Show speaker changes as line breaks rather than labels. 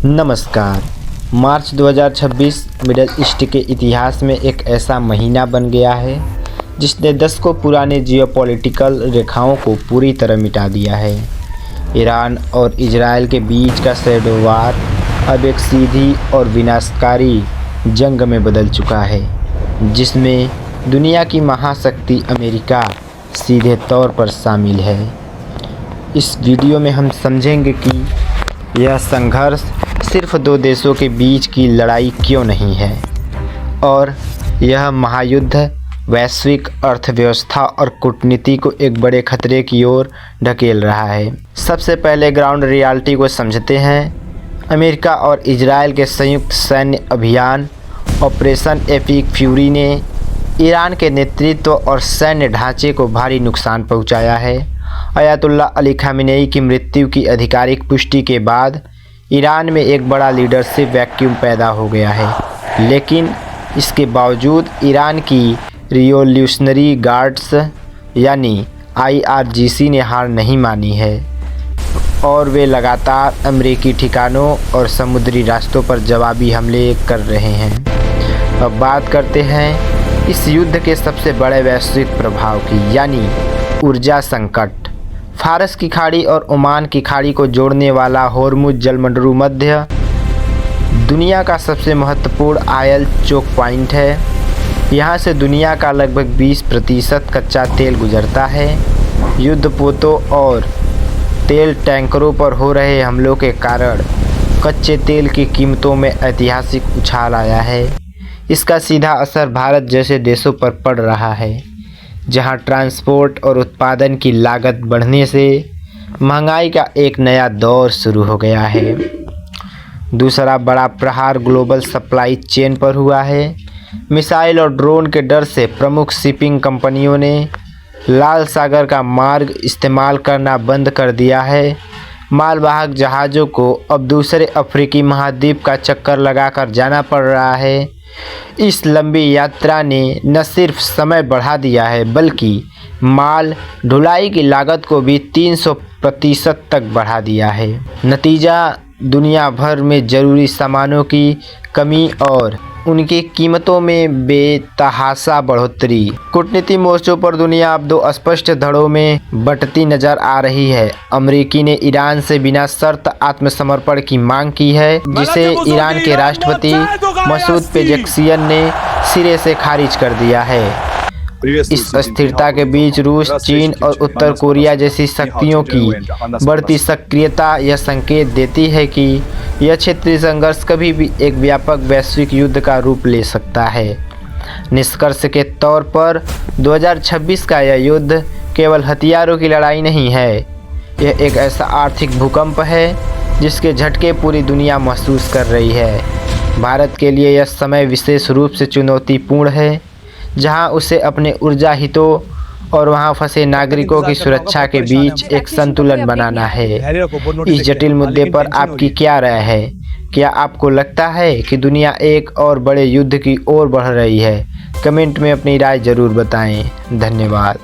नमस्कार। मार्च 2026 middle east के इतिहास में एक ऐसा महीना बन गया है जिसने दशकों पुराने जियोपॉलिटिकल रेखाओं को पूरी तरह मिटा दिया है। ईरान और इजरायल के बीच का शैडो वार अब एक सीधी और विनाशकारी जंग में बदल चुका है, जिसमें दुनिया की महाशक्ति अमेरिका सीधे तौर पर शामिल है। इस वीडियो में हम समझेंगे कि यह संघर्ष सिर्फ दो देशों के बीच की लड़ाई क्यों नहीं है और यह महायुद्ध वैश्विक अर्थव्यवस्था और कूटनीति को एक बड़े खतरे की ओर ढकेल रहा है। सबसे पहले ग्राउंड रियलिटी को समझते हैं। अमेरिका और इजरायल के संयुक्त सैन्य अभियान ऑपरेशन एपिक फ्यूरी ने ईरान के नेतृत्व और सैन्य ढांचे को भारी नुकसान पहुंचाया है। अयातुल्ला अली खामेनेई की मृत्यु की आधिकारिक पुष्टि के बाद ईरान में एक बड़ा लीडरशिप वैक्यूम पैदा हो गया है, लेकिन इसके बावजूद ईरान की रिवॉल्यूशनरी गार्ड्स यानी IRGC ने हार नहीं मानी है और वे लगातार अमेरिकी ठिकानों और समुद्री रास्तों पर जवाबी हमले कर रहे हैं। अब बात करते हैं इस युद्ध के सबसे बड़े वैश्विक प्रभाव की, यानी ऊर्जा संकट। फारस की खाड़ी और ओमान की खाड़ी को जोड़ने वाला होर्मुज जलमंडरू मध्य दुनिया का सबसे महत्वपूर्ण आयल चोक पॉइंट है। यहाँ से दुनिया का लगभग 20% कच्चा तेल गुजरता है। युद्धपोतों और तेल टैंकरों पर हो रहे हमलों के कारण कच्चे तेल की कीमतों में ऐतिहासिक उछाल आया है। इसका सीधा असर भारत जैसे देशों पर पड़ रहा है, जहां ट्रांसपोर्ट और उत्पादन की लागत बढ़ने से महंगाई का एक नया दौर शुरू हो गया है। दूसरा बड़ा प्रहार ग्लोबल सप्लाई चेन पर हुआ है। मिसाइल और ड्रोन के डर से प्रमुख शिपिंग कंपनियों ने लाल सागर का मार्ग इस्तेमाल करना बंद कर दिया है। मालवाहक जहाज़ों को अब दूसरे अफ्रीकी महाद्वीप का चक्कर लगाकर जाना पड़ रहा है। इस लंबी यात्रा ने न सिर्फ समय बढ़ा दिया है, बल्कि माल ढुलाई की लागत को भी 300% तक बढ़ा दिया है। नतीजा दुनिया भर में ज़रूरी सामानों की कमी और उनकी कीमतों में बेतहाशा बढ़ोतरी। कूटनीति मोर्चों पर दुनिया अब दो स्पष्ट धड़ों में बंटती नजर आ रही है। अमेरिकी ने ईरान से बिना शर्त आत्मसमर्पण की मांग की है, जिसे ईरान के राष्ट्रपति मसूद पेजेश्कियन ने सिरे से खारिज कर दिया है। इस अस्थिरता के बीच रूस, चीन और उत्तर कोरिया जैसी शक्तियों की बढ़ती सक्रियता यह संकेत देती है कि यह क्षेत्रीय संघर्ष कभी भी एक व्यापक वैश्विक युद्ध का रूप ले सकता है। निष्कर्ष के तौर पर 2026 का यह युद्ध केवल हथियारों की लड़ाई नहीं है, यह एक ऐसा आर्थिक भूकंप है जिसके झटके पूरी दुनिया महसूस कर रही है। भारत के लिए यह समय विशेष रूप से चुनौतीपूर्ण है, जहां उसे अपने ऊर्जा हितों और वहां फंसे नागरिकों की सुरक्षा के बीच एक संतुलन बनाना है। इस जटिल मुद्दे पर आपकी क्या राय है? क्या आपको लगता है कि दुनिया एक और बड़े युद्ध की ओर बढ़ रही है? कमेंट में अपनी राय जरूर बताएं। धन्यवाद।